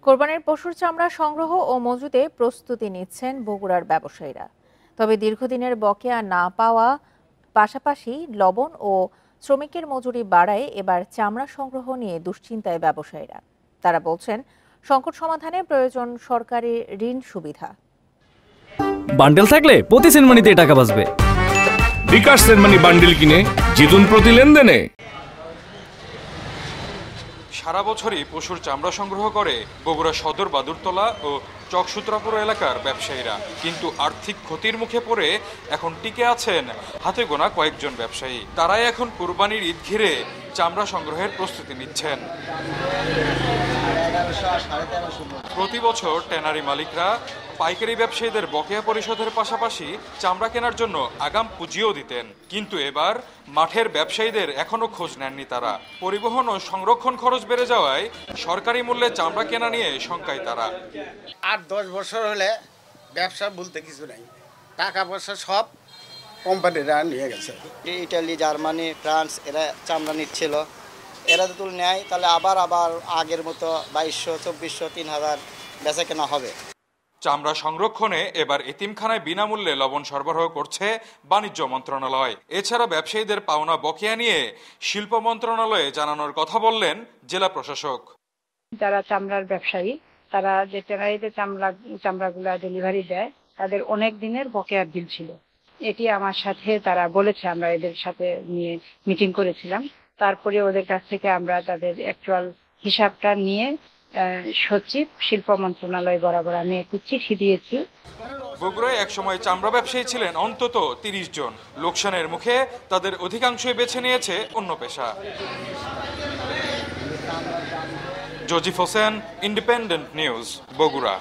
কোরবানির পশুর চামড়া সংগ্রহ ও মজুতে প্রস্তুতি নিচ্ছেন বগুড়ার ব্যবসায়ীরা। তবে দীর্ঘদিনের বকেয়া না পাওয়া, পাশাপাশি লবণ ও শ্রমিকের মজুরি বাড়ায় এবার চামড়া সংগ্রহ নিয়ে দুশ্চিন্তায় ব্যবসায়ীরা। তারা বলছেন, সংকট সমাধানে প্রয়োজন সরকারি ঋণ সুবিধা। বান্ডেল থাকলে প্রতি সেনমানিতে টাকা বাঁচবে। বিকাশ সেনমানি বান্ডেল কিনে জিতুন প্রতি লেনদেনে। সারা বছরই পশুর চামড়া সংগ্রহ করে বগুড়া সদর বাদুরতলা ও চকসূত্রাপুর এলাকার ব্যবসায়ীরা, কিন্তু আর্থিক ক্ষতির মুখে পড়ে এখন টিকে আছেন হাতে গোনা কয়েকজন ব্যবসায়ী। তারাই এখন কুরবানির ঈদ ঘিরে চামড়া সংগ্রহের প্রস্তুতি নিচ্ছেন। প্রতি বছর ট্যানারি মালিকরা পাইকারি ব্যবসায়ীদের বকেয়া পরিশোধের পাশাপাশি চামড়া কেনার জন্য আগাম পুঁজিও দিতেন, কিন্তু এবার মাঠের ব্যবসায়ীদের এখনো খোঁজ নেননি তারা। পরিবহন ও সংরক্ষণ খরচ বেড়ে যাওয়ায় সরকারি মূল্যে চামড়া কেনা নিয়ে শঙ্কায় তারা। 8-10 বছর হলে ব্যবসা বলতে কিছু নাই, টাকা পয়সা সব কোম্পানিরা নিয়ে গেছে। ইটালি, জার্মানি, ফ্রান্স এরা চামড়া নিচ্ছিল, এরা যদি নেয় তাহলে আবার আগের মতো 2200, 2400, 3000 বেচা কেনা হবে। চামড়া সংরক্ষণে এবার এতিমখানায় বিনামূল্যে লবণ সরবরাহ করছে বাণিজ্য মন্ত্রণালয়। এছাড়া ব্যবসায়ীদের পাওনা বকেয়া নিয়ে শিল্প মন্ত্রণালয়ে জানানোর কথা বললেন জেলা প্রশাসক। যারা চামড়ার ব্যবসায়ী, তারা যে ট্যানারিতে চামড়াগুলা ডেলিভারি দেয়, তাদের অনেক দিনের বকেয়া বিল ছিল। এটি আমার সাথে তারা বলেছে, আমরা এদের সাথে নিয়ে মিটিং করেছিলাম। তারপরে ওদের কাছ থেকে আমরা তাদের অ্যাকচুয়াল হিসাবটা নিয়ে সচিব শিল্প মন্ত্রণালয় বরাবর আমি একটি চিঠি দিয়েছি। বগুড়ায় একসময় চামড়া ব্যবসায়ী ছিলেন অন্তত 30 জন। লোকসানের মুখে তাদের অধিকাংশই বেছে নিয়েছে অন্য পেশা। জজিফ হোসেন, ইন্ডিপেন্ডেন্ট নিউজ, বগুড়া।